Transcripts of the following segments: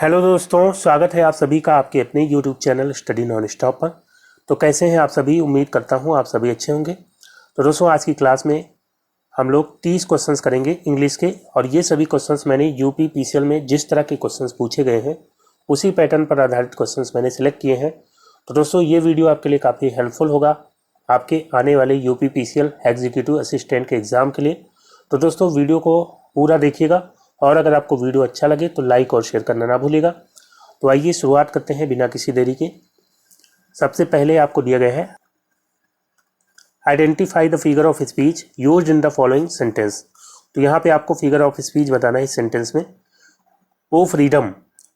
Hello दोस्तों, स्वागत है आप सभी का आपके अपने YouTube channel study non stop पर। तो कैसे हैं आप सभी? उम्मीद करता हूं आप सभी अच्छे होंगे। तो दोस्तों, आज की क्लास में हम लोग 30 क्वेश्चंस करेंगे इंग्लिश के, और ये सभी क्वेश्चंस मैंने यूपी पीसीएल में जिस तरह के क्वेश्चंस पूछे गए हैं उसी पैटर्न पर आधारित क्वेश्चंस मैंने सिलेक्ट किए हैं। तो दोस्तों, ये वीडियो आपके लिए काफ़ी हेल्पफुल होगा आपके आने वाले यूपी पीसीएल एग्जीक्यूटिव असिस्टेंट के एग्ज़ाम के लिए। तो दोस्तों, वीडियो को पूरा देखिएगा, और अगर आपको वीडियो अच्छा लगे तो लाइक और शेयर करना ना भूलिएगा। तो आइए शुरुआत करते हैं बिना किसी देरी के। सबसे पहले आपको दिया गया है identify the figure of speech used in the following sentence. तो यहाँ पे आपको फिगर ऑफ स्पीच बताना है इस सेंटेंस में। Oh freedom,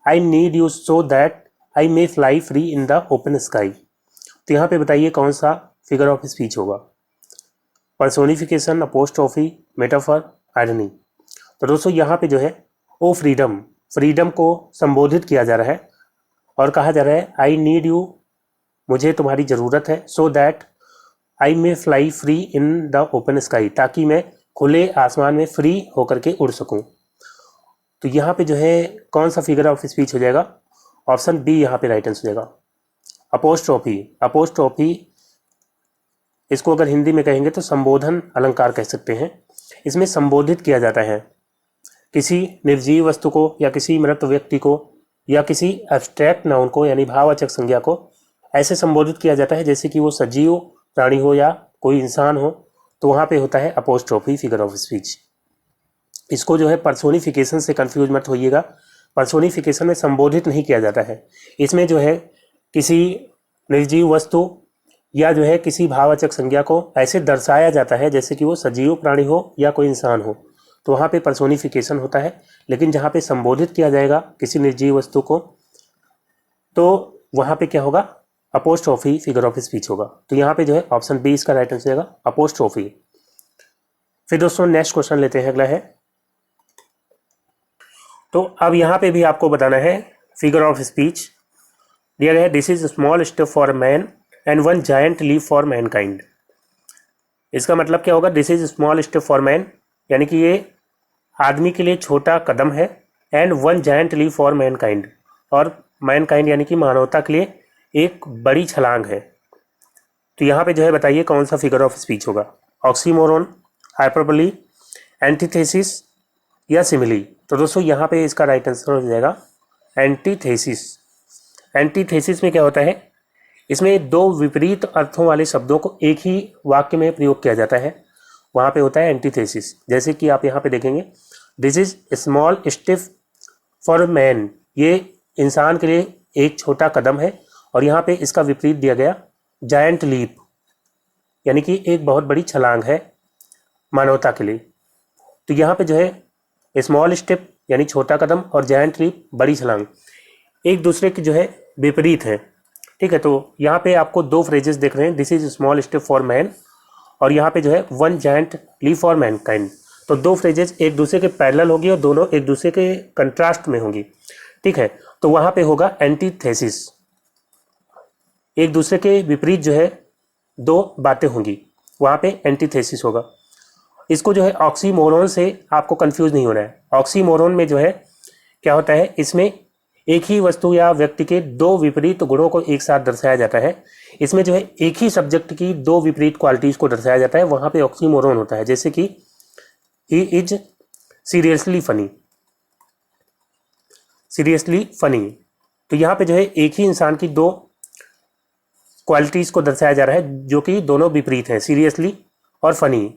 I need you so that I may fly free in the open sky. तो यहाँ पे बताइए कौन सा फिगर ऑफ स्पीच होगा? Personification, apostrophe, metaphor, irony. तो दोस्तों, यहाँ पे जो है ओ फ्रीडम, फ्रीडम को संबोधित किया जा रहा है और कहा जा रहा है आई नीड यू, मुझे तुम्हारी ज़रूरत है, सो that I may fly free in the open sky, ताकि मैं खुले आसमान में फ्री होकर के उड़ सकूं। तो यहाँ पे जो है कौन सा फिगर ऑफ स्पीच हो जाएगा? ऑप्शन बी यहाँ पे राइट आंसर हो जाएगा, अपोस्ट्रोफी। अपोस्ट्रोफी, इसको अगर हिंदी में कहेंगे तो संबोधन अलंकार कह सकते हैं। इसमें संबोधित किया जाता है किसी निर्जीव वस्तु को या किसी मृत व्यक्ति को या किसी एब्स्ट्रैक्ट नाउन को, यानी भाववाचक संज्ञा को ऐसे संबोधित किया जाता है जैसे कि वो सजीव प्राणी हो या कोई इंसान हो। तो वहाँ पे होता है अपोस्ट्रोफी फिगर ऑफ स्पीच। इसको जो है पर्सोनिफिकेशन से कंफ्यूज मत होइएगा। पर्सोनिफिकेशन में संबोधित नहीं किया जाता है, इसमें जो है किसी निर्जीव वस्तु या जो है किसी भाववाचक संज्ञा को ऐसे दर्शाया जाता है जैसे कि वो सजीव प्राणी हो या कोई इंसान हो। तो वहाँ पे पर्सोनिफिकेशन होता है। लेकिन जहाँ पे संबोधित किया जाएगा किसी निर्जीव वस्तु को, तो वहाँ पे क्या होगा? अपोस्ट्रोफी फिगर ऑफ स्पीच होगा। तो यहाँ पे जो है ऑप्शन बी इसका राइट आंसर होगा, अपोस्ट्रोफी। फिर दोस्तों नेक्स्ट क्वेश्चन लेते हैं, अगला है। तो अब यहाँ पे भी आपको बताना है फिगर ऑफ स्पीच दिया गया है, this is small step for man and one giant leap for mankind. इसका मतलब क्या होगा? This is small step for man, यानी कि ये आदमी के लिए छोटा कदम है, and one giant leap for mankind, और मैनकाइंड यानी कि मानवता के लिए एक बड़ी छलांग है। तो यहाँ पे जो है बताइए कौन सा फिगर ऑफ स्पीच होगा? ऑक्सीमोरोन, हाइपरबोली, एंटीथेसिस या सिमिली। तो दोस्तों यहाँ पे इसका राइट आंसर हो जाएगा एंटीथेसिस। एंटीथेसिस में क्या होता है? इसमें दो विपरीत अर्थों वाले शब्दों को एक ही वाक्य में प्रयोग किया जाता है, वहाँ पे होता है एंटीथेसिस। जैसे कि आप यहाँ पे देखेंगे, this is small step for man, ये इंसान के लिए एक छोटा कदम है, और यहाँ पे इसका विपरीत दिया गया जायंट लीप, यानी कि एक बहुत बड़ी छलांग है मानवता के लिए। तो यहाँ पे जो है स्मॉल स्टेप यानी छोटा कदम और जायंट लीप बड़ी छलांग एक दूसरे के जो है विपरीत है। ठीक है, तो यहाँ पे आपको दो फ्रेजेस देख रहे हैं, this is small step for man, और यहाँ पे जो है one giant leap for mankind. तो दो फ्रेजेस एक दूसरे के पैरेलल होगी और दोनों एक दूसरे के कंट्रास्ट में होंगी। ठीक है, तो वहाँ पे होगा एंटीथेसिस, एक दूसरे के विपरीत जो है दो बातें होंगी, वहाँ पे एंटीथेसिस होगा। इसको जो है ऑक्सीमोरोन से आपको कंफ्यूज नहीं होना है। ऑक्सीमोरोन में जो है क्या होता है, इसमें एक ही वस्तु या व्यक्ति के दो विपरीत गुणों को एक साथ दर्शाया जाता है। इसमें जो है एक ही सब्जेक्ट की दो विपरीत क्वालिटीज को दर्शाया जाता है, वहाँ पे ऑक्सीमोरोन होता है। जैसे कि he is seriously funny, seriously funny. तो यहाँ पे जो है एक ही इंसान की दो क्वालिटीज को दर्शाया जा रहा है जो कि दोनों विपरीत हैं, सीरियसली और फनी।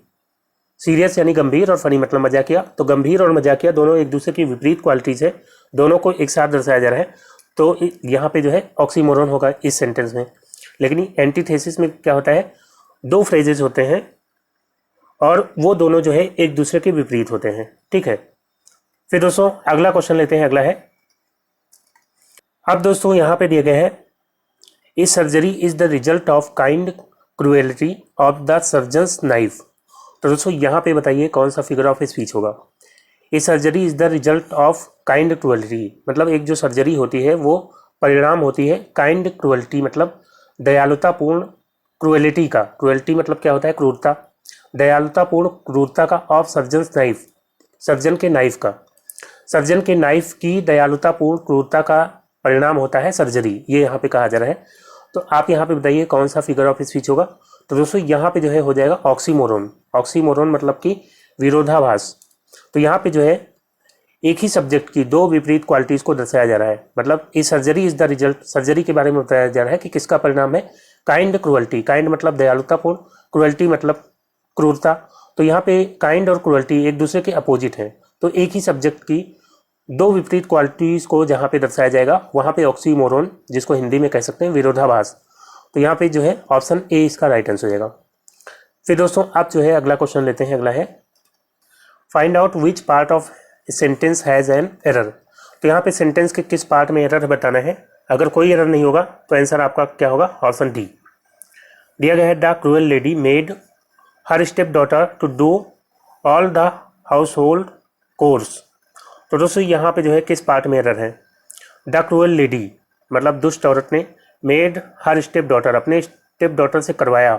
सीरियस यानी गंभीर और फनी मतलब मजाकिया। तो गंभीर और मजाकिया दोनों एक दूसरे की विपरीत क्वालिटीज है, दोनों को एक साथ दर्शाया जा रहा है। तो यहाँ पे जो है ऑक्सीमोरोन होगा इस सेंटेंस में। लेकिन एंटीथेसिस में क्या होता है, दो फ्रेजेस होते हैं और वो दोनों जो है एक दूसरे के विपरीत होते हैं। ठीक है, फिर दोस्तों अगला क्वेश्चन लेते हैं, अगला है। अब दोस्तों यहाँ पे दिए गए हैं, इस surgery is the result of kind cruelty of the surgeons knife. तो दोस्तों यहाँ पे बताइए कौन सा फिगर ऑफ स्पीच होगा? ये surgery is the result of kind cruelty, मतलब एक जो सर्जरी होती है वो परिणाम होती है काइंड क्रुएलिटी, मतलब दयालुतापूर्ण क्रुएलिटी का। क्रुएलिटी मतलब क्या होता है? क्रूरता। दयालुतापूर्ण क्रूरता का ऑफ सर्जन्स नाइफ, सर्जन के नाइफ का। सर्जन के नाइफ की दयालुतापूर्ण क्रूरता का परिणाम होता है सर्जरी, ये यहाँ पे कहा जा रहा है। तो आप यहाँ पे बताइए कौन सा फिगर ऑफ स्पीच होगा। तो दोस्तों यहाँ पे जो है हो जाएगा ऑक्सीमोरोन। ऑक्सीमोरोन मतलब कि विरोधाभास। तो यहाँ पे जो है एक ही सब्जेक्ट की दो विपरीत क्वालिटीज को दर्शाया जा रहा है। मतलब इस surgery is the result, surgery के बारे में बताया जा रहा है कि किसका परिणाम है, काइंड क्रुअल्टी। काइंड मतलब दयालुतापूर्ण, क्रुअल्टी मतलब क्रूरता। तो यहाँ पे काइंड और क्रुअल्टी एक दूसरे के अपोजिट हैं। तो एक ही सब्जेक्ट की दो विपरीत क्वालिटीज को जहाँ पे दर्शाया जाएगा वहाँ पे ऑक्सीमोरोन, जिसको हिंदी में कह सकते हैं विरोधाभास। तो यहाँ पे जो है ऑप्शन ए इसका राइट आंसर हो जाएगा। फिर दोस्तों आप जो है अगला क्वेश्चन लेते हैं। अगला है find out which part of sentence has an error. तो यहाँ पे सेंटेंस के किस पार्ट में एरर बताना है। अगर कोई एरर नहीं होगा तो आंसर आपका क्या होगा, ऑप्शन डी दिया गया है। The cruel lady made her stepdaughter to do all the household chores. तो दोस्तों यहाँ पे जो है किस पार्ट में एरर है। द क्रूअल लेडी मतलब दुष्ट औरत ने मेड हर स्टेप डॉटर अपने स्टेप डॉटर से करवाया,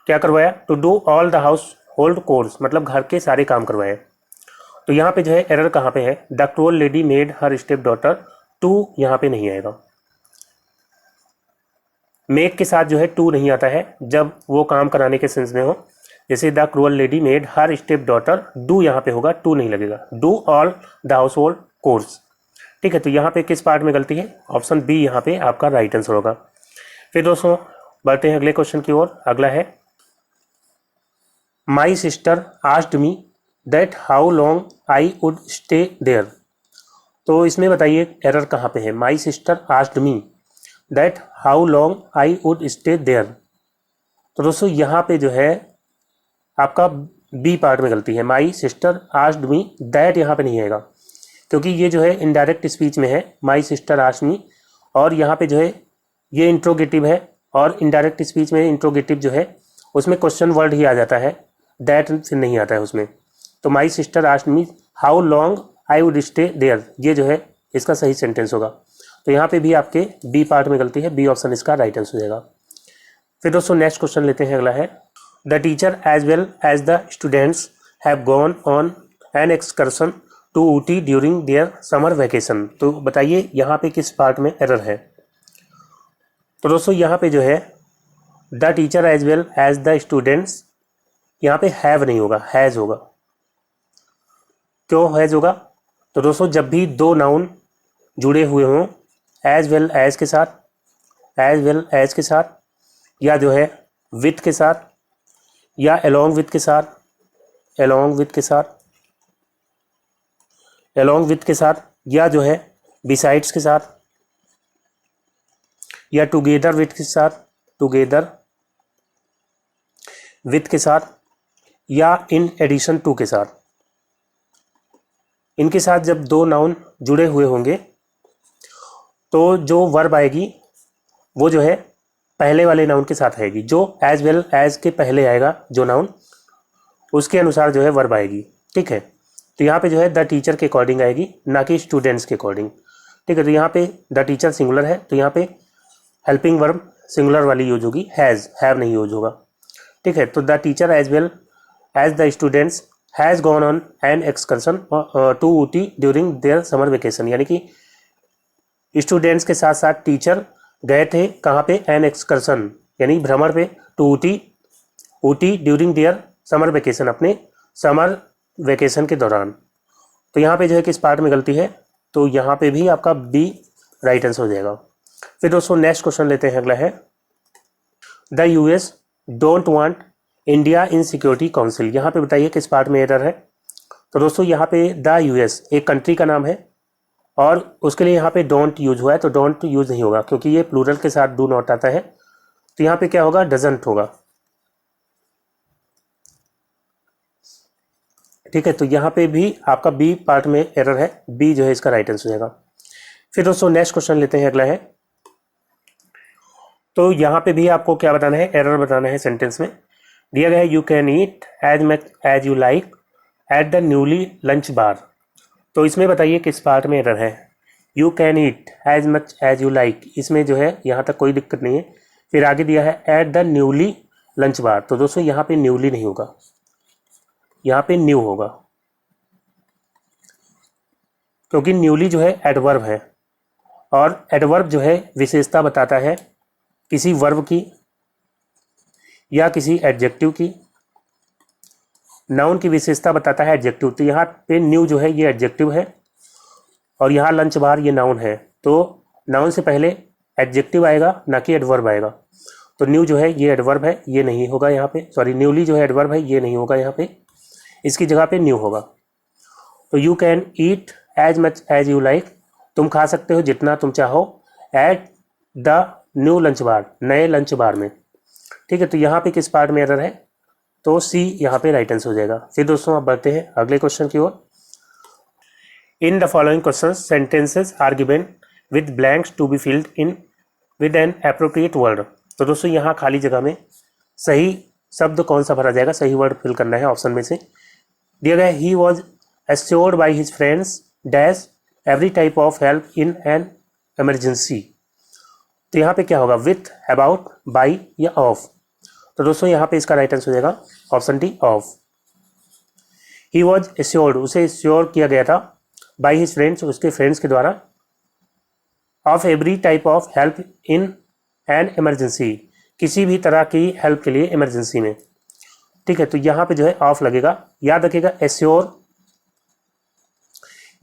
क्या करवाया, to do all the household chores मतलब घर के सारे काम करवाए। तो यहाँ पे जो है एरर कहाँ पे है, the cruel lady made her stepdaughter, to यहाँ पे नहीं आएगा। मेक के साथ जो है टू नहीं आता है जब वो काम कराने के सेंस में हो। जैसे the cruel lady made her step daughter, do यहाँ पे होगा, टू नहीं लगेगा। Do all the household course. ठीक है, तो यहाँ पे किस पार्ट में गलती है, ऑप्शन बी यहाँ पे आपका राइट आंसर होगा। फिर दोस्तों बढ़ते हैं अगले क्वेश्चन की ओर। अगला है my sister asked me that how long I would stay there. तो इसमें बताइए एरर कहाँ पे है। My sister asked me that how long I would stay there. तो दोस्तों यहाँ पे जो है आपका बी पार्ट में गलती है। My sister asked me, that यहाँ पे नहीं आएगा क्योंकि ये जो है इनडायरेक्ट स्पीच में है। माई सिस्टर आस्क्ड मी और यहाँ पे जो है ये इंट्रोगेटिव है और इनडायरेक्ट स्पीच में इंट्रोगेटिव जो है उसमें क्वेश्चन वर्ड ही आ जाता है, दैट फिर नहीं आता है उसमें। तो my sister asked me how long I would stay there, ये जो है इसका सही सेंटेंस होगा। तो यहाँ पे भी आपके बी पार्ट में गलती है, बी ऑप्शन इसका राइट आंसर हो जाएगा। फिर दोस्तों नेक्स्ट क्वेश्चन लेते हैं। अगला है the teacher as well as the students have gone on an excursion to Ooty during their summer vacation. तो बताइए यहाँ पे किस पार्ट में एरर है। तो दोस्तों यहाँ पे जो है the teacher as well as the students, यहाँ पे हैव नहीं होगा, हैज़ होगा। क्यों हैज़ होगा, तो दोस्तों जब भी दो नाउन जुड़े हुए हों एज वेल एज के साथ, एज वेल एज के साथ, या जो है विथ के साथ, या अलोंग विथ के साथ, अलोंग विथ के साथ, अलोंग विथ के साथ, या जो है बिसाइड्स के साथ, या टुगेदर विथ के साथ, टुगेदर विथ के साथ, या इन एडिशन टू के साथ, इनके साथ जब दो नाउन जुड़े हुए होंगे तो जो वर्ब आएगी वो जो है पहले वाले नाउन के साथ आएगी। जो एज वेल एज के पहले आएगा जो नाउन, उसके अनुसार जो है वर्ब आएगी। ठीक है, तो यहाँ पे जो है द टीचर के अकॉर्डिंग आएगी, ना कि स्टूडेंट्स के अकॉर्डिंग। ठीक है, तो यहाँ पे द टीचर सिंगुलर है तो यहाँ पे हेल्पिंग वर्ब सिंगुलर वाली यूज होगी, हैज़, हैव नहीं यूज होगा। ठीक है, तो the teacher as well as the students has gone on an excursion to Ooty during their summer vacation, यानी कि स्टूडेंट्स के साथ साथ टीचर गए थे कहाँ पे, एन एक्सकर्शन यानी भ्रमण पे, to Ooty, Ooty during their summer vacation, अपने समर वेकेशन के दौरान। तो यहाँ पे जो है किस पार्ट में गलती है, तो यहाँ पे भी आपका बी राइट आंसर हो जाएगा। फिर दोस्तों नेक्स्ट क्वेश्चन लेते हैं। अगला है the US don't want India in security council. यहाँ पे बताइए किस पार्ट में एरर है। तो दोस्तों यहाँ पे द यूएस एक कंट्री का नाम है और उसके लिए यहाँ पे डोंट यूज हुआ है, तो डोंट यूज नहीं होगा क्योंकि ये प्लूरल के साथ डू नॉट आता है। तो यहाँ पे क्या होगा, डजंट होगा। ठीक है, तो यहाँ पे भी आपका बी पार्ट में एरर है, बी जो है इसका राइट आंसर हो जाएगा। फिर दोस्तों नेक्स्ट क्वेश्चन लेते हैं। अगला है तो यहाँ पे भी आपको क्या बताना है, एरर बताना है सेंटेंस में। दिया गया है you can eat as much as you like at the newly lunch bar. तो इसमें बताइए किस पार्ट में एरर है। You can eat as much as you like, इसमें जो है यहाँ तक कोई दिक्कत नहीं है। फिर आगे दिया है eight the newly lunch bar, तो दोस्तों यहाँ पे न्यूली नहीं होगा, यहाँ पे न्यू होगा। क्योंकि न्यूली जो है एडवर्ब है, और एडवर्ब जो है विशेषता बताता है किसी वर्ब की या किसी एडजेक्टिव की। नाउन की विशेषता बताता है एडजेक्टिव। तो यहाँ पे न्यू जो है ये एडजेक्टिव है, और यहाँ लंच बार ये नाउन है। तो नाउन से पहले एडजेक्टिव आएगा, ना कि एडवर्ब आएगा। तो न्यू जो है ये एडवर्ब है, ये नहीं होगा यहाँ पे। सॉरी, न्यूली जो है एडवर्ब है, ये नहीं होगा यहाँ पे, इसकी जगह पे न्यू होगा। तो you can eat as much as you like, तुम खा सकते हो जितना तुम चाहो, at the new lunch bar, नए लंच बार में। ठीक है, तो यहाँ पे किस पार्ट में एरर है? तो सी यहाँ पे राइट आंसर हो जाएगा। फिर दोस्तों आप बढ़ते हैं अगले क्वेश्चन की ओर। In the following question sentences are given with blanks to be filled in with an appropriate word. तो दोस्तों यहाँ खाली जगह में सही शब्द कौन सा भरा जाएगा, सही वर्ड फिल करना है ऑप्शन में से। दिया गया he was assured by his friends dash every type of help in an emergency. तो यहाँ पे क्या होगा? विथ, अबाउट, बाई या ऑफ। तो दोस्तों यहाँ पे इसका राइट आंसर हो जाएगा option D, of. He was assured, उसे एश्योर किया गया था, बाई हिज फ्रेंड्स, उसके फ्रेंड्स के द्वारा, of every type of help in an emergency, किसी भी तरह की हेल्प के लिए इमरजेंसी में। ठीक है, तो यहाँ पे जो है ऑफ लगेगा। याद रखिएगा एश्योर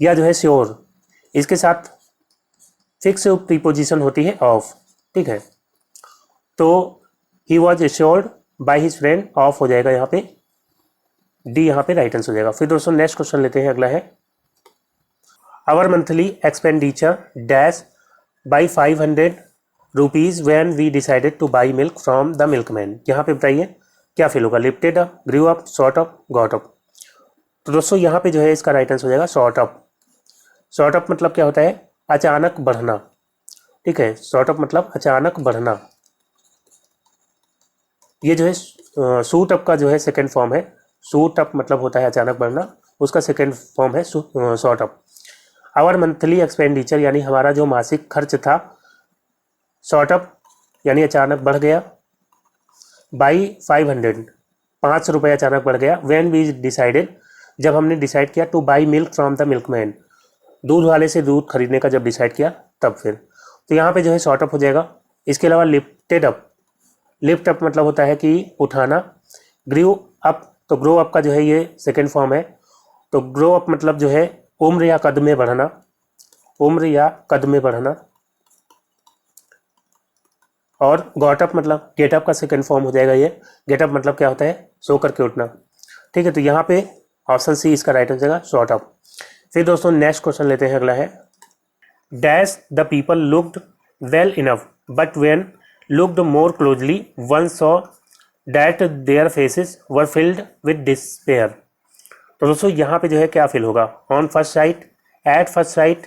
या जो है श्योर, इसके साथ फिक्स प्रीपोजिशन होती है ऑफ। ठीक है, तो he was assured by his friend, of हो जाएगा यहाँ पे, डी यहाँ पे राइट आंसर हो जाएगा। फिर दोस्तों नेक्स्ट क्वेश्चन लेते हैं, अगला है our monthly expenditure dash by 500 rupees when we decided to buy milk from the milkman. यहाँ पे बताइए क्या फील होगा? Lifted up, grew up, shot up, got up. तो दोस्तों यहाँ पे जो है इसका राइट आंसर हो जाएगा शॉर्ट अप। शॉर्ट अप मतलब क्या होता है? अचानक बढ़ना। ठीक है, शॉर्ट अप मतलब अचानक बढ़ना। ये जो है शूट अप का जो है सेकेंड फॉर्म है। शूट अप मतलब होता है अचानक बढ़ना, उसका सेकेंड फॉर्म है shot up. Our monthly expenditure यानी हमारा जो मासिक खर्च था, शॉर्ट अप यानी अचानक बढ़ गया, बाई 500, 500 रुपये अचानक बढ़ गया, व्हेन वी डिसाइडेड, जब हमने डिसाइड किया, to buy milk from the milkman, दूध वाले से दूध खरीदने का जब डिसाइड किया तब। फिर तो यहाँ पे जो है शॉर्ट अप हो जाएगा। इसके अलावा लिफ्टेड अप, लिफ्ट अप मतलब होता है कि उठाना। ग्रू अप, तो ग्रो अप का जो है ये सेकेंड फॉर्म है। तो ग्रो अप मतलब जो है उम्र या कद में बढ़ना, उम्र या कद में बढ़ना। और गॉट अप मतलब गेट अप का सेकेंड फॉर्म हो जाएगा ये। गेट अप मतलब क्या होता है? सो करके उठना। ठीक है, तो यहाँ पे ऑप्शन सी इसका राइट हो जाएगा शॉर्ट अप। फिर दोस्तों नेक्स्ट क्वेश्चन लेते हैं, अगला है dash the people looked well enough but when looked more closely one saw that their faces were filled with despair. तो दोस्तों यहाँ पे जो है क्या फील होगा? On first sight, at first sight,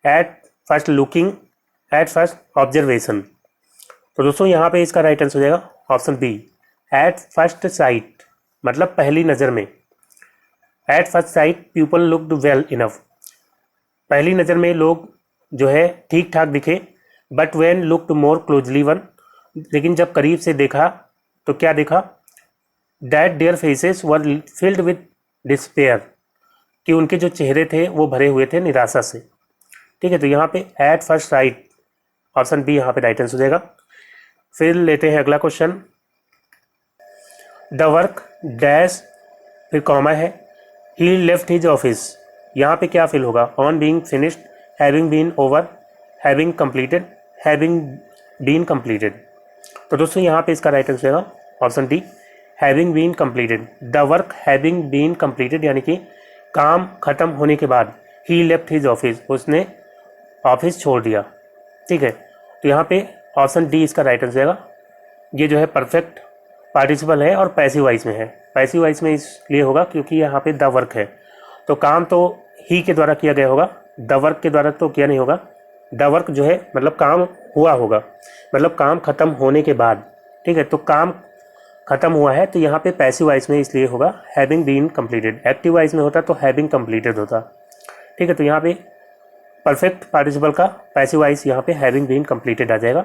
at first looking, at first observation. तो दोस्तों यहाँ पे इसका राइट आंसर हो जाएगा option B, at first sight मतलब पहली नज़र में। At first sight people looked well enough, पहली नज़र में लोग जो है ठीक ठाक दिखे। But when looked more closely one, लेकिन जब करीब से देखा तो क्या देखा? That their faces were filled with despair, कि उनके जो चेहरे थे वो भरे हुए थे निराशा से। ठीक है, तो यहाँ पे at first sight option B यहाँ पे राइट आंसर हो जाएगा। फिर लेते हैं अगला क्वेश्चन, द वर्क डैश, फिर कॉमा है, ही लेफ्ट हिज ऑफिस। यहाँ पे क्या फिल होगा? On being finished, having been over, having completed, having been completed. तो दोस्तों यहाँ पे इसका राइट आंसर होगा option D, having been completed. The work having been completed यानी कि काम खत्म होने के बाद, ही लेफ्ट हिज ऑफिस, उसने ऑफिस छोड़ दिया। ठीक है, तो यहाँ पे ऑप्शन डी इसका राइट आंसर होगा। ये जो है परफेक्ट पार्टिसिपल है और पैसिव वॉइस में है। पैसिव वॉइस में इसलिए होगा क्योंकि यहाँ पे द वर्क है, तो काम तो ही के द्वारा किया गया होगा, द वर्क के द्वारा तो किया नहीं होगा। द वर्क जो है मतलब काम हुआ होगा, मतलब काम खत्म होने के बाद। ठीक है, तो काम खत्म हुआ है, तो यहाँ पे पैसिव वॉइस में इसलिए होगा having been completed. Active voice में होता तो हैविंग कंप्लीटेड होता। ठीक है, तो यहाँ पे परफेक्ट पार्टिसिपल का पैसिव वॉइस यहाँ पे हैविंग बीन कंप्लीटेड आ जाएगा।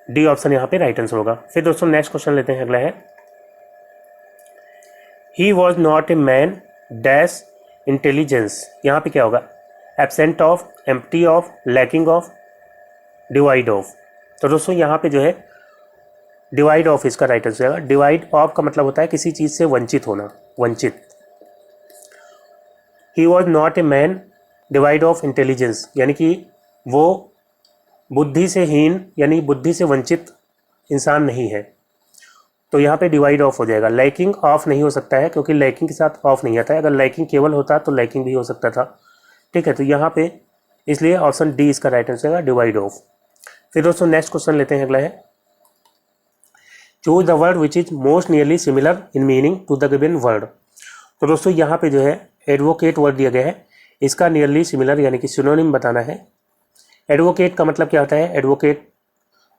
डी ऑप्शन यहाँ पे राइट आंसर होगा। फिर दोस्तों नेक्स्ट क्वेश्चन लेते हैं, अगला है he was not a man dash intelligence. यहाँ पे क्या होगा? Absent of, empty of, lacking of, divide of. तो दोस्तों यहाँ पे जो है डिवाइड ऑफ इसका राइट आंसर आएगा। डिवाइड ऑफ का मतलब होता है किसी चीज़ से वंचित होना, वंचित। He was not a man divide of intelligence, यानी कि वो बुद्धि से हीन यानी बुद्धि से वंचित इंसान नहीं है। तो यहाँ पे डिवाइड ऑफ हो जाएगा। लैकिंग ऑफ नहीं हो सकता है क्योंकि लैकिंग के साथ ऑफ नहीं आता है। अगर लैकिंग केवल होता तो लैकिंग भी हो सकता था। ठीक है, तो यहाँ पे इसलिए ऑप्शन डी इसका राइट आंसर है, डिवाइड ऑफ। फिर दोस्तों नेक्स्ट क्वेश्चन लेते हैं, अगला है choose the word which is most nearly similar in meaning to the given word. तो दोस्तों यहाँ पे जो है एडवोकेट वर्ड दिया गया है, इसका नियरली सिमिलर यानी कि सिनोनिम बताना है। एडवोकेट का मतलब क्या होता है? एडवोकेट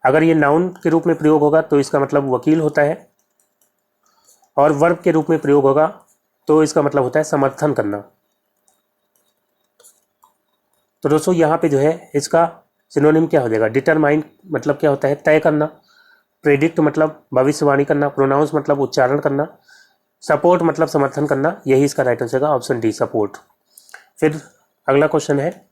अगर ये नाउन के रूप में प्रयोग होगा तो इसका मतलब वकील होता है, और वर्ब के रूप में प्रयोग होगा तो इसका मतलब होता है समर्थन करना। तो दोस्तों यहाँ पे जो है इसका सिनोनिम क्या हो जाएगा? डिटरमाइन मतलब क्या होता है? तय करना। प्रेडिक्ट मतलब भविष्यवाणी करना। प्रोनाउंस मतलब उच्चारण करना। सपोर्ट मतलब समर्थन करना। यही इसका राइट आंसर होगा, ऑप्शन डी सपोर्ट। फिर अगला क्वेश्चन है,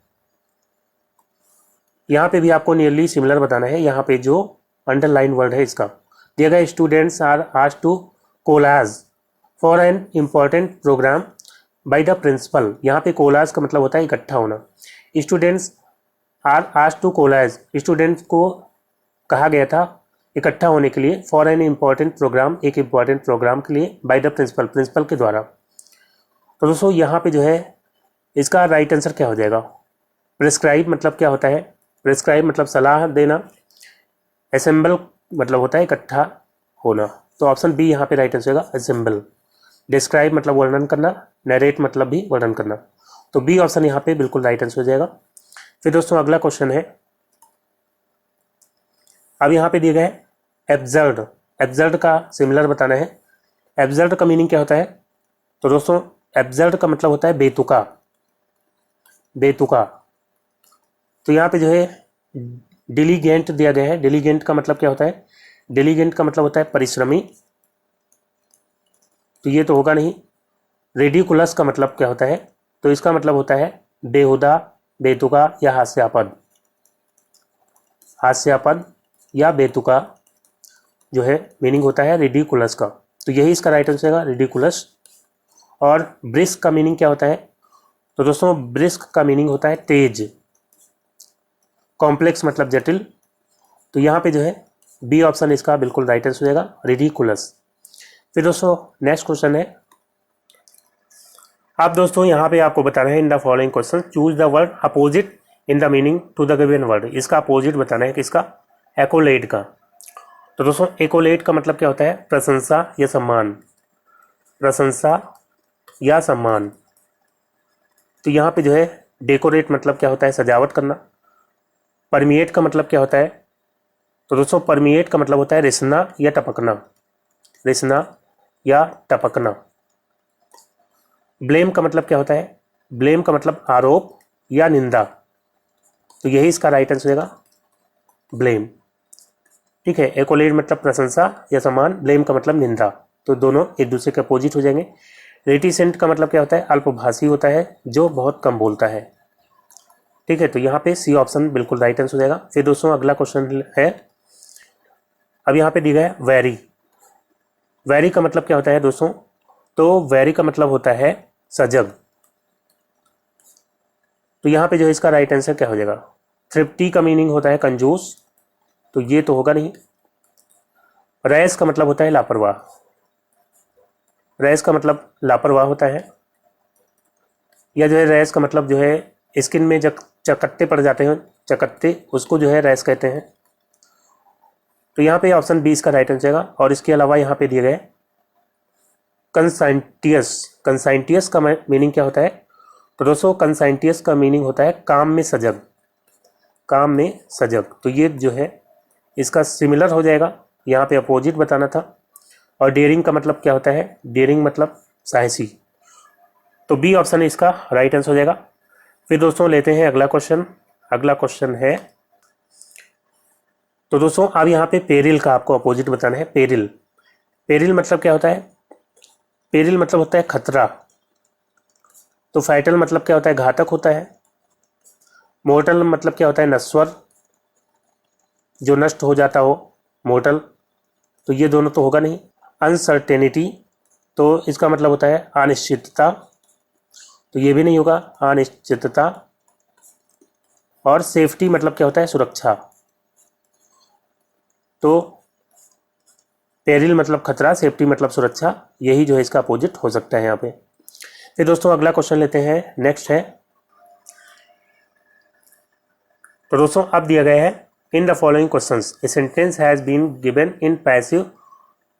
यहाँ पे भी आपको नियरली सिमिलर बताना है। यहाँ पे जो अंडरलाइन वर्ड है इसका दिया गया, students are asked to collage for an important programme by the principal. यहाँ पे कोलाज का मतलब होता है इकट्ठा होना। Students are asked to collage, students को कहा गया था इकट्ठा होने के लिए, फॉर एन इम्पॉर्टेंट प्रोग्राम, एक इम्पॉर्टेंट प्रोग्राम के लिए, बाय द प्रिंसिपल, प्रिंसिपल के द्वारा। तो दोस्तों यहाँ पे जो है इसका राइट आंसर क्या हो जाएगा? प्रिस्क्राइब मतलब क्या होता है? प्रिस्क्राइब मतलब सलाह देना। असेंबल मतलब होता है इकट्ठा होना। तो ऑप्शन बी यहाँ पे राइट आंसर होगा, असेंबल। डिस्क्राइब मतलब वर्णन करना। नरेट मतलब भी वर्णन करना। तो बी ऑप्शन यहाँ पे बिल्कुल राइट आंसर हो जाएगा। फिर दोस्तों अगला क्वेश्चन है, अब यहाँ पे दिया गया है एब्सर्ड। एब्सर्ड का सिमिलर बताना है। एब्सर्ड का मीनिंग क्या होता है? तो दोस्तों एब्सर्ड का मतलब होता है बेतुका, बेतुका। तो यहाँ पे जो है डिलीगेंट दिया गया है। डिलीगेंट का मतलब क्या होता है? डिलीगेंट का मतलब होता है परिश्रमी, तो ये तो होगा नहीं। रेडिकुलस का मतलब क्या होता है? तो इसका मतलब होता है बेहुदा, बेतुका या हास्यास्पद। हास्यास्पद या बेतुका जो है मीनिंग होता है रेडिकुलस का। तो यही इसका राइट आंसर है, रेडिकुलस। और ब्रिस्क का मीनिंग क्या होता है? तो दोस्तों ब्रिस्क का मीनिंग होता है तेज। कॉम्प्लेक्स मतलब जटिल। तो यहाँ पे जो है बी ऑप्शन इसका बिल्कुल राइट आंसर हो जाएगा, रिडिकुलस। फिर दोस्तों नेक्स्ट क्वेश्चन है, आप दोस्तों यहाँ पे आपको बताना है in the following question choose the word opposite in the meaning to the given word. इसका अपोजिट बताना है किसका? एक्कोलेट का। तो दोस्तों एक्कोलेट का मतलब क्या होता है? प्रशंसा या सम्मान। प्रशंसा या सम्मान। तो यहाँ पे जो है डेकोरेट मतलब क्या होता है? सजावट करना। परमिएट का मतलब क्या होता है? तो दोस्तों परमिएट का मतलब होता है रिसना या टपकना। रिसना या टपकना। ब्लेम का मतलब क्या होता है? ब्लेम का मतलब आरोप या निंदा। तो यही इसका राइट आंसर होगा, ब्लेम। ठीक है, एक्कोलेट मतलब प्रशंसा या सम्मान, ब्लेम का मतलब निंदा। तो दोनों एक दूसरे के अपोजिट हो जाएंगे। रेटिसेंट का मतलब क्या होता है? अल्पभाषी होता है जो बहुत कम बोलता है। ठीक है, तो यहाँ पे सी ऑप्शन बिल्कुल राइट आंसर हो जाएगा। फिर दोस्तों अगला क्वेश्चन है, अब यहाँ पे दिया गया है वेरी। वेरी का मतलब क्या होता है दोस्तों? तो वेरी का मतलब होता है सजग। तो यहाँ पे जो है इसका राइट आंसर क्या हो जाएगा? थ्रिफ्टी का मीनिंग होता है कंजूस, तो ये तो होगा नहीं। रैश का मतलब होता है लापरवाह। रैश का मतलब लापरवाह होता है। या जो है रैश का मतलब जो है स्किन में जब चकत्ते पड़ जाते हैं, चकत्ते, उसको जो है रैश कहते हैं। तो यहाँ पे ऑप्शन बी इसका राइट आंसर होगा। और इसके अलावा यहाँ पे दिए गए कंसाइंटियस। कंसाइंटियस का मीनिंग क्या होता है? तो दोस्तों कंसाइंटियस का मीनिंग होता है काम में सजग। काम में सजग। तो ये जो है इसका सिमिलर हो जाएगा, यहाँ पे अपोजिट बताना था। और डेयरिंग का मतलब क्या होता है? डेयरिंग मतलब साहसी। तो बी ऑप्शन इसका राइट आंसर हो जाएगा। फिर दोस्तों लेते हैं अगला क्वेश्चन। अगला क्वेश्चन है, तो दोस्तों अब यहाँ पे पेरिल का आपको अपोजिट बताना है। पेरिल। पेरिल मतलब क्या होता है? पेरिल मतलब होता है खतरा। तो फैटल मतलब क्या होता है? घातक होता है। मोर्टल मतलब क्या होता है, नश्वर, जो नष्ट हो जाता हो, मोर्टल, तो ये दोनों तो होगा नहीं। अनसर्टेनिटी, तो इसका मतलब होता है अनिश्चितता, तो ये भी नहीं होगा, अनिश्चितता। और सेफ्टी मतलब क्या होता है, सुरक्षा, तो पेरिल मतलब खतरा, सेफ्टी मतलब सुरक्षा, यही जो है इसका अपोजिट हो सकता है यहाँ पे। फिर दोस्तों अगला क्वेश्चन लेते हैं, नेक्स्ट है। तो दोस्तों अब दिया गया है, in the following questions a sentence has been given in passive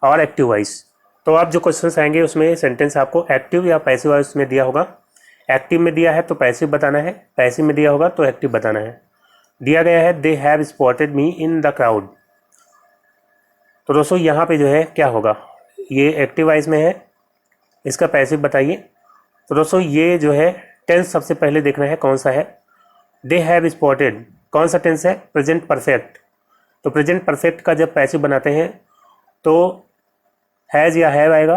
और एक्टिव वॉइस। तो अब जो क्वेश्चंस आएंगे उसमें सेंटेंस आपको एक्टिव या पैसिव वॉइस में दिया होगा। एक्टिव में दिया है तो पैसिव बताना है, पैसिव में दिया होगा तो एक्टिव बताना है। दिया गया है they have spotted me in the crowd. तो दोस्तों यहाँ पे जो है क्या होगा, ये एक्टिव वॉइस में है, इसका पैसिव बताइए। तो दोस्तों ये जो है टेंस सबसे पहले देखना है कौन सा है। दे हैव स्पॉटेड कौन सा टेंस है, प्रेजेंट परफेक्ट। तो प्रेजेंट परफेक्ट का जब पैसिव बनाते हैं तो हैज़ या हैव आएगा,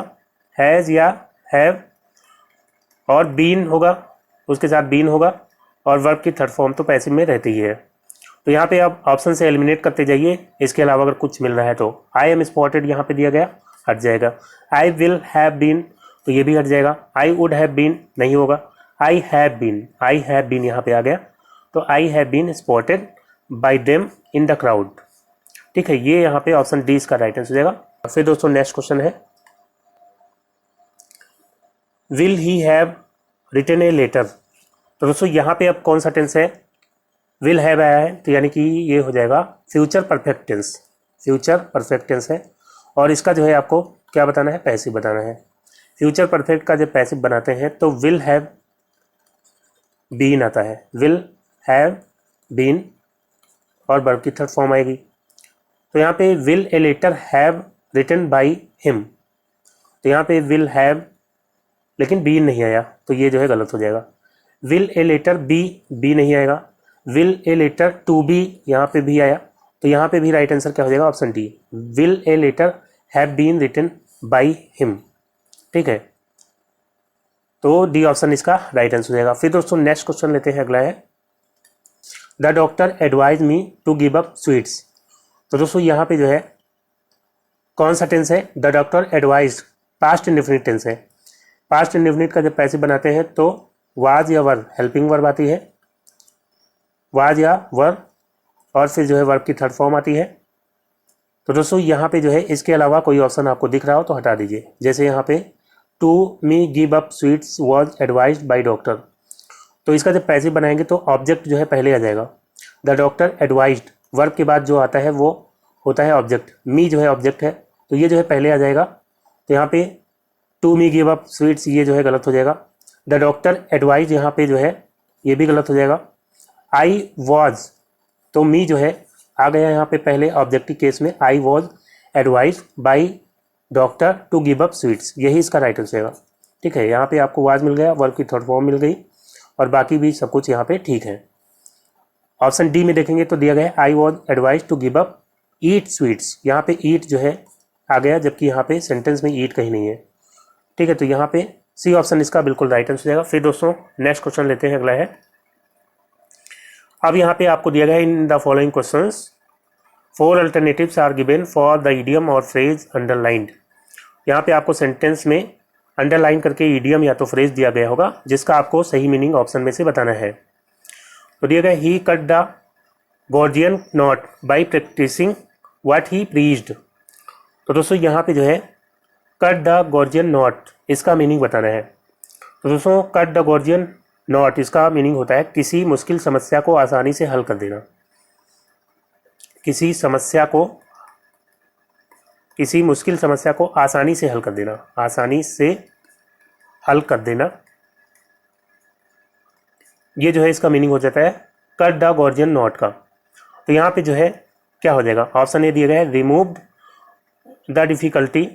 हैज़ या हैव, और बीन होगा, उसके साथ बीन होगा, और वर्ब की थर्ड फॉर्म तो पैसिव में रहती ही है। तो यहाँ पे आप ऑप्शन से एलिमिनेट करते जाइए, इसके अलावा अगर कुछ मिल रहा है तो आई एम स्पॉटेड यहाँ पे दिया गया, हट जाएगा। आई विल हैव बीन, तो ये भी हट जाएगा। आई वुड हैव बीन नहीं होगा, आई हैव बीन यहाँ पे आ गया, तो I have been spotted by them in the crowd. ठीक है, ये यहाँ पे ऑप्शन डी इसका राइट आंसर हो जाएगा। फिर दोस्तों नेक्स्ट क्वेश्चन है, will he have written a letter. तो दोस्तों यहाँ पे अब कौन सा टेंस है, विल हैव आया है, तो यानी कि ये हो जाएगा future perfect tense, future perfect tense है। और इसका जो है आपको क्या बताना है, पैसिव बताना है। फ्यूचर परफेक्ट का जब पैसिव बनाते हैं तो विल हैव बीन आता है, विल हैव बीन, और वर्ब की थर्ड फॉर्म आएगी। तो यहाँ पे will a letter have written by him, तो यहाँ पे विल हैव, लेकिन बी नहीं आया, तो ये जो है गलत हो जाएगा। विल ए लेटर बी नहीं आएगा। Will a letter to be, यहाँ पे भी आया, तो यहाँ पे भी राइट आंसर क्या हो जाएगा, option D, will a letter have been written by him. ठीक है, तो डी ऑप्शन इसका राइट आंसर हो जाएगा। फिर दोस्तों नेक्स्ट क्वेश्चन लेते हैं, अगला है, the doctor advise me to give up sweets. तो दोस्तों यहाँ पे जो है कौन सा टेंस है, the doctor advise, past indefinite tense है। पास्ट इंडेफिनिट का जब पैसिव बनाते हैं तो वाज या वर, हेल्पिंग वर्ब आती है, वाज या वर, और फिर जो है वर्ब की थर्ड फॉर्म आती है। तो दोस्तों यहाँ पे जो है इसके अलावा कोई ऑप्शन आपको दिख रहा हो तो हटा दीजिए। जैसे यहाँ पे to me give up sweets was advised by doctor, तो इसका जब पैसिव बनाएंगे तो ऑब्जेक्ट जो है पहले आ जाएगा। द डॉक्टर एडवाइज्ड, वर्ब के बाद जो आता है वो होता है ऑब्जेक्ट, मी जो है ऑब्जेक्ट है, तो ये जो है पहले आ जाएगा। तो यहाँ पे to me give up sweets, ये जो है गलत हो जाएगा। द डॉक्टर एडवाइज, यहाँ पे जो है ये भी गलत हो जाएगा। आई वॉज, तो मी जो है आ गया यहाँ पे पहले ऑब्जेक्टिव केस में, I was advise by doctor to give up sweets, यही इसका राइट आंसर होगा। ठीक है, यहाँ पे आपको वाज मिल गया, वर्ब की थर्ड फॉर्म मिल गई, और बाकी भी सब कुछ यहाँ पे ठीक है। ऑप्शन डी में देखेंगे तो दिया गया है I was advise to give up eat sweets, यहाँ पे ईट जो है आ गया, जबकि यहाँ पे सेंटेंस में ईट कहीं नहीं है। ठीक है, तो यहाँ पे सी ऑप्शन इसका बिल्कुल राइट आंसर हो जाएगा। फिर दोस्तों नेक्स्ट क्वेश्चन लेते हैं, अगला है, अब यहाँ पे आपको दिया गया है in the following questions 4 alternatives are given for the idiom और फ्रेज अंडरलाइंड। यहाँ पे आपको सेंटेंस में अंडरलाइन करके इडियम या तो फ्रेज दिया गया होगा, जिसका आपको सही मीनिंग ऑप्शन में से बताना है। तो दिया गया he cut the Gordian knot by practising what he preached. तो दोस्तों यहाँ पे जो है कट द गॉर्जियन नॉट, इसका मीनिंग बताना है। तो दोस्तों कट द गॉर्जियन नॉट, इसका मीनिंग होता है किसी मुश्किल समस्या को आसानी से हल कर देना, किसी मुश्किल समस्या को आसानी से हल कर देना, आसानी से हल कर देना, ये जो है इसका मीनिंग हो जाता है कट द गॉर्जियन नॉट का। तो यहाँ पे जो है क्या हो जाएगा, ऑप्शन ए दिया गया है रिमूव द डिफ़िकल्टी,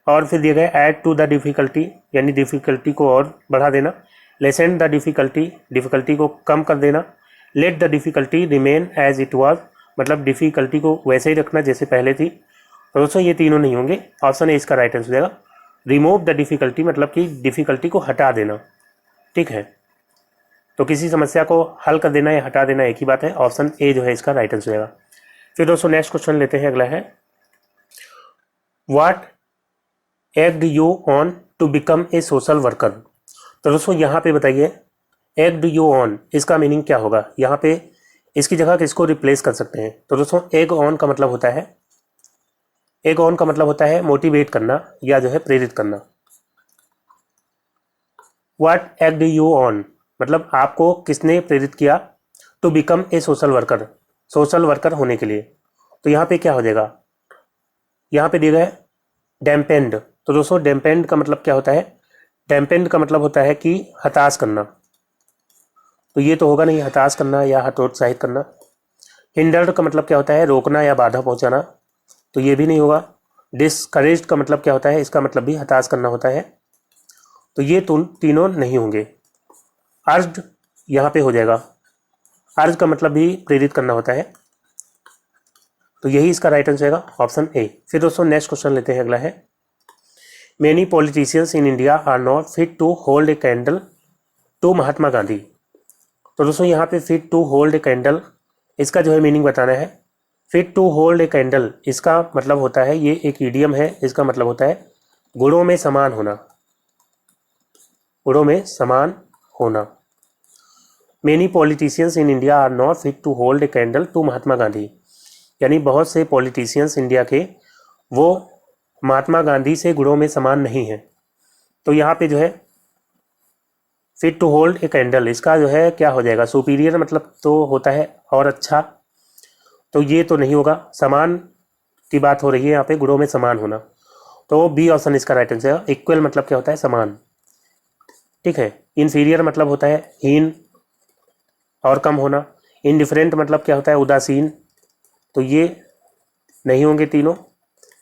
और फिर दिया गया है ऐड टू द डिफ़िकल्टी, यानी डिफ़िकल्टी को और बढ़ा देना, लेसन द डिफ़िकल्टी, डिफ़िकल्टी को कम कर देना, let the difficulty remain as it was, मतलब डिफ़िकल्टी को वैसे ही रखना जैसे पहले थी। तो दोस्तों ये तीनों नहीं होंगे, ऑप्शन ए इसका राइट आंसर हो जाएगा। रिमूव द डिफ़िकल्टी मतलब कि डिफ़िकल्टी को हटा देना। ठीक है, तो किसी समस्या को हल कर देना या हटा देना एक ही बात है। ऑप्शन ए जो है इसका राइट आंसर होगा। फिर दोस्तों नेक्स्ट क्वेश्चन लेते हैं, अगला है what egged you on to become a social worker. तो दोस्तों यहाँ पे बताइए एग्ड यू ऑन इसका मीनिंग क्या होगा। यहाँ पे इसकी जगह किसको रिप्लेस कर सकते हैं। तो दोस्तों एग ऑन का मतलब होता है, एग ऑन का मतलब होता है मोटिवेट करना या जो है प्रेरित करना। व्हाट एग्ड यू ऑन मतलब आपको किसने प्रेरित किया to become a social worker, social worker होने के लिए। तो यहाँ पे क्या हो जाएगा, यहाँ पे दिया गया है डैम्पेंड। तो दोस्तों डैम्पेंड का मतलब क्या होता है, डैम्पेंड का मतलब होता है कि हताश करना। तो ये तो होगा नहीं, हताश करना या हतोत्साहित करना। हिंडर्ड का मतलब क्या होता है, रोकना या बाधा पहुंचाना। तो ये भी नहीं होगा। डिस्करेज्ड का मतलब क्या होता है, इसका मतलब भी हताश करना होता है। तो ये तीनों नहीं होंगे। अर्ज्ड यहाँ पे हो जाएगा, अर्ज का मतलब भी प्रेरित करना होता है। तो यही इसका राइट आंसर होगा, ऑप्शन ए। फिर दोस्तों नेक्स्ट क्वेश्चन लेते हैं, अगला है many politicians in India are not fit to hold a candle to Mahatma Gandhi. तो दोस्तों यहाँ पे fit to hold a candle इसका जो है मीनिंग बताना है। Fit to hold a candle इसका मतलब होता है, ये एक इडियम है, इसका मतलब होता है गुणों में समान होना, गुणों में समान होना। Many politicians in India are not fit to hold a candle to Mahatma Gandhi, यानी बहुत से पॉलिटिशियंस इंडिया के वो महात्मा गांधी से गुणों में समान नहीं है। तो यहाँ पे जो है fit to hold a candle इसका जो है क्या हो जाएगा, सुपीरियर मतलब तो होता है और अच्छा। तो ये तो नहीं होगा, समान की बात हो रही है यहाँ पे, गुणों में समान होना। तो बी ऑप्शन इसका राइट आंसर है। इक्वल मतलब क्या होता है, समान, ठीक है। इन्फीरियर मतलब होता है हीन और कम होना। इनडिफरेंट मतलब क्या होता है, उदासीन। तो ये नहीं होंगे तीनों।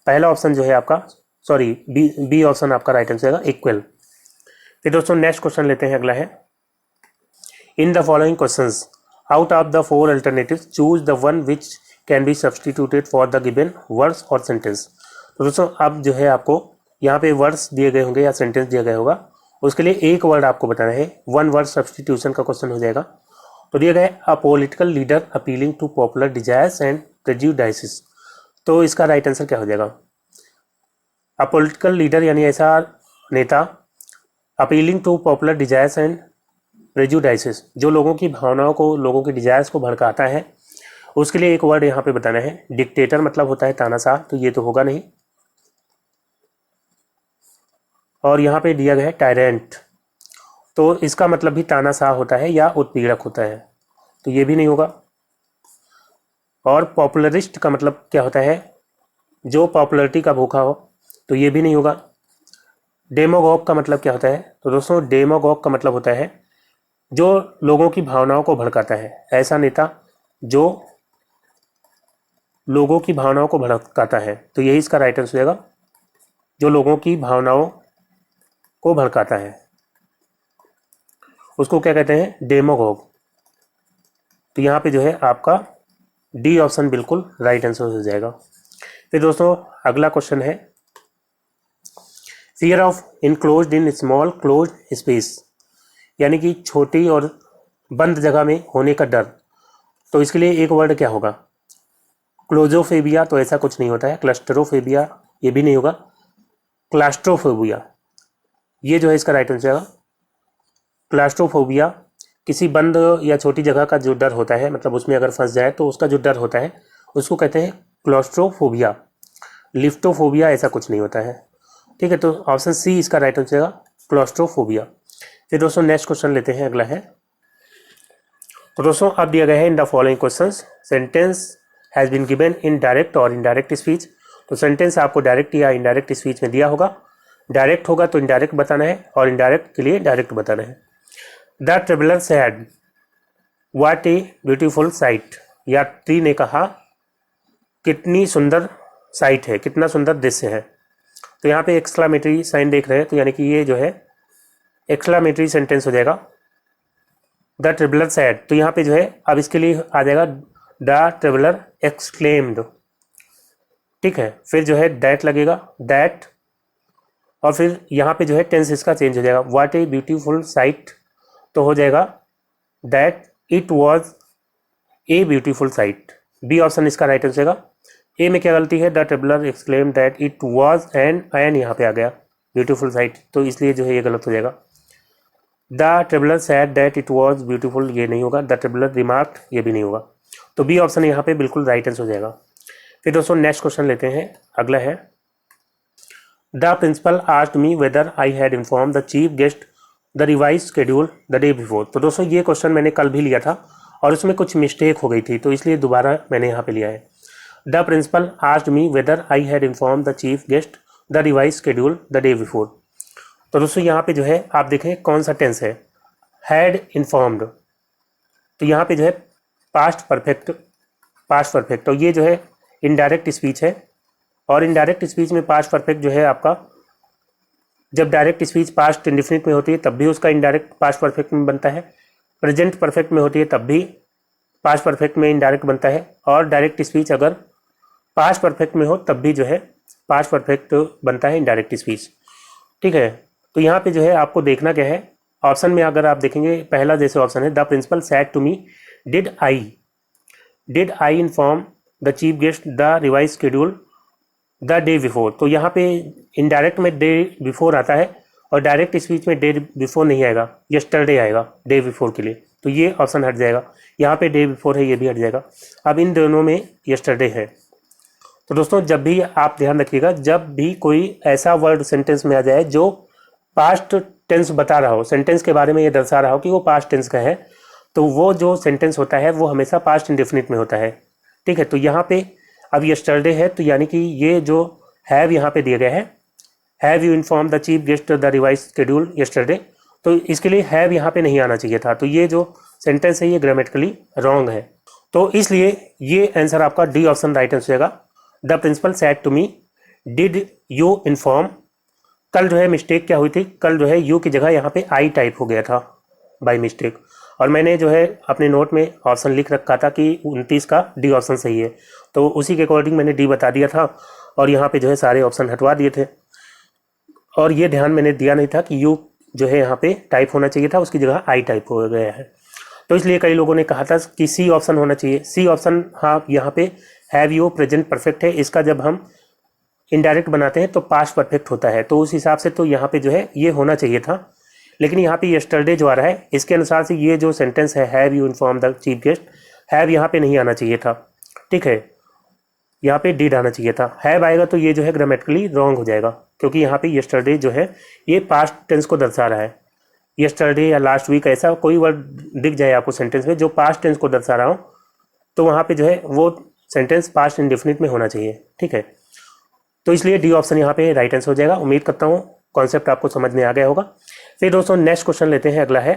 पहला ऑप्शन जो है आपका, सॉरी बी ऑप्शन आपका राइट आंसर है, इक्वल। फिर दोस्तों नेक्स्ट क्वेश्चन लेते हैं, अगला है in the following questions out of the 4 alternatives choose the one which can be substituted for the given words और सेंटेंस। तो दोस्तों अब जो है आपको यहाँ पे वर्ड्स दिए गए होंगे या सेंटेंस दिया गया होगा, उसके लिए एक वर्ड आपको बताना है। वन वर्ड सब्सटीट्यूशन का क्वेश्चन हो जाएगा। तो दिया गया है a political leader appealing to popular desires and prejudices. तो इसका राइट आंसर क्या हो जाएगा, अ पॉलिटिकल लीडर यानी ऐसा नेता, appealing to popular desires and prejudices जो लोगों की भावनाओं को, लोगों के डिजायर्स को भड़काता है, उसके लिए एक वर्ड यहाँ पे बताना है। डिक्टेटर मतलब होता है तानाशाह, तो ये तो होगा नहीं। और यहाँ पे दिया गया है टायरेंट, तो इसका मतलब भी तानाशाह होता है या उत्पीड़क होता है, तो ये भी नहीं होगा। और पॉपुलरिस्ट का मतलब क्या होता है, जो पॉपुलरिटी का भूखा हो, तो ये भी नहीं होगा। डेमोगॉग का मतलब क्या होता है, तो दोस्तों डेमोगॉग का मतलब होता है जो लोगों की भावनाओं को भड़काता है, ऐसा नेता जो लोगों की भावनाओं को भड़काता है। तो यही इसका राइट आंसर होगा, जो लोगों की भावनाओं को भड़काता है उसको क्या कहते हैं, डेमोगॉग। तो यहाँ पे जो है आपका डी ऑप्शन बिल्कुल राइट आंसर हो जाएगा। फिर दोस्तों अगला क्वेश्चन है fear of enclosed in small closed space, यानी कि छोटी और बंद जगह में होने का डर। तो इसके लिए एक वर्ड क्या होगा, क्लोजोफेबिया तो ऐसा कुछ नहीं होता है, क्लस्टरोफेबिया ये भी नहीं होगा, क्लास्ट्रोफोबिया ये जो है इसका राइट आंसर है। क्लास्ट्रोफोबिया किसी बंद या छोटी जगह का जो डर होता है, मतलब उसमें अगर फंस जाए तो उसका जो डर होता है उसको कहते हैं क्लॉस्ट्रोफोबिया। लिफ्टोफोबिया ऐसा कुछ नहीं होता है, ठीक है। तो ऑप्शन सी इसका राइट आंसर है, क्लॉस्ट्रोफोबिया। फिर दोस्तों नेक्स्ट क्वेश्चन लेते हैं, अगला है। तो दोस्तों अब दिया गया है in the following questions sentence has been given in direct और इनडायरेक्ट स्पीच। तो सेंटेंस आपको डायरेक्ट या इनडायरेक्ट स्पीच में दिया होगा। डायरेक्ट होगा तो इनडायरेक्ट बताना है और इनडायरेक्ट के लिए डायरेक्ट बताना है। The traveller said what A beautiful site, यात्री ने कहा कितनी सुंदर साइट है, कितना सुंदर दृश्य है। तो यहाँ पे एक्सक्लामेटरी साइन देख रहे हैं, तो यानी कि ये जो है एक्सक्लामेटरी सेंटेंस हो जाएगा। द ट्रेवलर सेड, तो यहाँ पे जो है अब इसके लिए आ जाएगा द ट्रेवलर एक्सक्लेम्ड, ठीक है। फिर जो है दैट लगेगा, दैट, और फिर यहाँ पे जो है टेंस इसका चेंज हो जाएगा। व्हाट ए ब्यूटीफुल साइट तो हो जाएगा that it was a beautiful sight. B option इसका राइट आंसर होगा। ए में क्या गलती है, the traveller exclaim that it was an यहाँ पे आ गया ब्यूटीफुल साइट, तो इसलिए जो है ये गलत हो जाएगा। The traveller sad that it was beautiful, ये नहीं होगा। द ट्रेवलर रिमार्क्ड, ये भी नहीं होगा। तो बी ऑप्शन यहाँ पे बिल्कुल राइट आंसर हो जाएगा। फिर दोस्तों नेक्स्ट क्वेश्चन लेते हैं, अगला है the principal asked me whether I had inform the chief guest the revise schedule the day before. तो दोस्तों ये क्वेश्चन मैंने कल भी लिया था और उसमें कुछ मिस्टेक हो गई थी, तो इसलिए दोबारा मैंने यहाँ पे लिया है। The principal asked me whether I had inform the chief guest the revise schedule the day before. तो दोस्तों यहाँ पे जो है आप देखें कौन सा टेंस है, हैड इन्फॉर्म्ड, तो यहाँ पे जो है पास्ट परफेक्ट, तो ये जो है इनडायरेक्ट स्पीच है। और इनडायरेक्ट स्पीच में पास्ट परफेक्ट जो है आपका, जब डायरेक्ट स्पीच पास्ट इंडेफिनिट में होती है तब भी उसका इनडायरेक्ट पास्ट परफेक्ट में बनता है, प्रेजेंट परफेक्ट में होती है तब भी पास्ट परफेक्ट में इनडायरेक्ट बनता है, और डायरेक्ट स्पीच अगर पास्ट परफेक्ट में हो तब भी जो है पास्ट परफेक्ट बनता है इनडायरेक्ट स्पीच। ठीक है, तो यहाँ पे जो है आपको देखना क्या है, ऑप्शन में अगर आप देखेंगे पहला जैसे ऑप्शन है the principal said to me did I inform the chief guest the revise schedule the day before. तो यहाँ पे इनडायरेक्ट में डे बिफोर आता है और डायरेक्ट स्पीच में डे बिफोर नहीं आएगा, यस्टरडे आएगा डे बिफोर के लिए, तो ये ऑप्शन हट जाएगा। यहाँ पे डे बिफोर है, ये भी हट जाएगा। अब इन दोनों में यस्टरडे है। तो दोस्तों जब भी आप ध्यान रखिएगा, जब भी कोई ऐसा वर्ड सेंटेंस में आ जाए जो पास्ट टेंस बता रहा हो, सेंटेंस के बारे में ये दर्शा रहा हो कि वो पास्ट टेंस का है, तो वो जो सेंटेंस होता है वो हमेशा पास्ट इंडेफिनिट में होता है। ठीक है, तो यहाँ पे अब यस्टरडे है, तो यानी कि ये जो हैव यहाँ पे दिया गया है, have you inform the chief guest the revise schedule yesterday, तो इसके लिए हैव यहाँ पे नहीं आना चाहिए था। तो ये जो सेंटेंस है ये ग्रामेटिकली रॉन्ग है, तो इसलिए ये आंसर आपका डी ऑप्शन राइट आंसर होगा। The principal said to me did you inform. कल जो है मिस्टेक क्या हुई थी, कल जो है यू की जगह यहाँ पे आई टाइप हो गया था बाय मिस्टेक, और मैंने जो है अपने नोट में ऑप्शन लिख रखा था कि 29 का डी ऑप्शन सही है, तो उसी के अकॉर्डिंग मैंने डी बता दिया था और यहाँ पे जो है सारे ऑप्शन हटवा दिए थे। और ये ध्यान मैंने दिया नहीं था कि यू जो है यहाँ पे टाइप होना चाहिए था, उसकी जगह आई टाइप हो गया है। तो इसलिए कई लोगों ने कहा था कि सी ऑप्शन होना चाहिए। सी ऑप्शन, हाँ यहाँ पे हैव यू प्रेजेंट परफेक्ट है, इसका जब हम इनडायरेक्ट बनाते हैं तो पास्ट परफेक्ट होता है, तो उस हिसाब से तो यहाँ पे जो है ये होना चाहिए था। लेकिन यहाँ पे यस्टरडे जो आ रहा है इसके अनुसार से ये जो सेंटेंस है have you inform the chief guest, have यहाँ पे नहीं आना चाहिए था। ठीक है, यहाँ पे डिड आना चाहिए था। हैव आएगा तो ये जो है ग्रामेटिकली रॉन्ग हो जाएगा, क्योंकि यहाँ पे यस्टरडे जो है ये पास्ट टेंस को दर्शा रहा है। यस्टरडे या लास्ट वीक ऐसा कोई वर्ड दिख जाए आपको सेंटेंस में जो पास्ट टेंस को दर्शा रहा हो, तो वहाँ पे जो है वो सेंटेंस पास्ट इंडेफिनिट में होना चाहिए। ठीक है, तो इसलिए डी ऑप्शन यहाँ पे राइट आंसर हो जाएगा। उम्मीद करता हूँ कॉन्सेप्ट आपको समझ में आ गया होगा। फिर दोस्तों नेक्स्ट क्वेश्चन लेते हैं, अगला है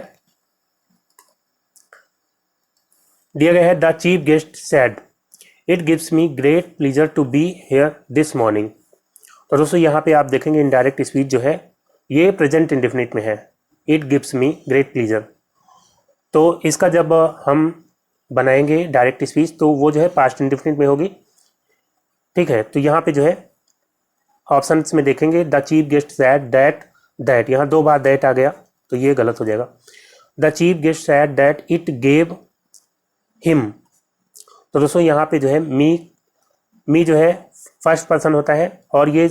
दिया गया है the chief guest said it gives me great pleasure to be here this morning. तो दोस्तों यहाँ पे आप देखेंगे इनडायरेक्ट स्पीच जो है ये प्रेजेंट इंडेफिनिट में है, it gives me great pleaser. तो इसका जब हम बनाएंगे डायरेक्ट स्पीच तो वो जो है पास्ट इंडेफिनिट में होगी। ठीक है, तो यहाँ पे जो है ऑप्शंस में देखेंगे the chief guest sad that, यहाँ 2 बार दैट आ गया तो ये गलत हो जाएगा। The chief guest sad that it gave him. तो दोस्तों यहाँ पे जो है मी जो है फर्स्ट पर्सन होता है और ये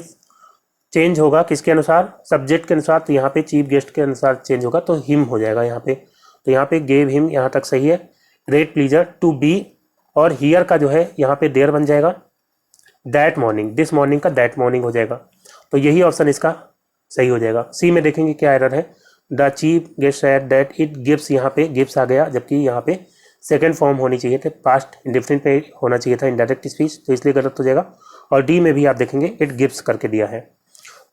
चेंज होगा किसके अनुसार, सब्जेक्ट के अनुसार, तो यहाँ पे चीफ गेस्ट के अनुसार चेंज होगा तो हिम हो जाएगा यहाँ पे। तो यहाँ पे गेव हिम यहाँ तक सही है। ग्रेट प्लीजर टू बी और हियर का जो है यहाँ पे देयर बन जाएगा। दैट मॉर्निंग, दिस मॉर्निंग का दैट मॉर्निंग हो जाएगा, तो यही ऑप्शन इसका सही हो जाएगा। सी में देखेंगे क्या एरर है, the chief guest sad that it gives, यहाँ पे गिव्स आ गया जबकि यहाँ पे सेकंड फॉर्म होनी चाहिए थे, पास्ट इंडेफिनिट पे होना चाहिए था इनडायरेक्ट स्पीच, तो इसलिए गलत हो जाएगा। और डी में भी आप देखेंगे इट गिव्स करके दिया है,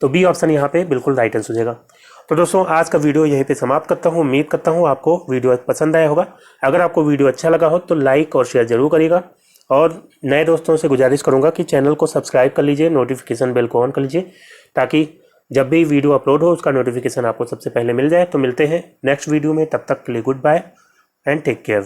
तो बी ऑप्शन यहाँ पे बिल्कुल राइट आंसर हो जाएगा। तो दोस्तों आज का वीडियो यहीं पे समाप्त करता हूँ। उम्मीद करता हूँ आपको वीडियो पसंद आया होगा। अगर आपको वीडियो अच्छा लगा हो तो लाइक और शेयर जरूर करिएगा, और नए दोस्तों से गुजारिश करूंगा कि चैनल को सब्सक्राइब कर लीजिए, नोटिफिकेशन बेल को ऑन कर लीजिए, ताकि जब भी वीडियो अपलोड हो उसका नोटिफिकेशन आपको सबसे पहले मिल जाए। तो मिलते हैं नेक्स्ट वीडियो में, तब तक के लिए goodbye and take care.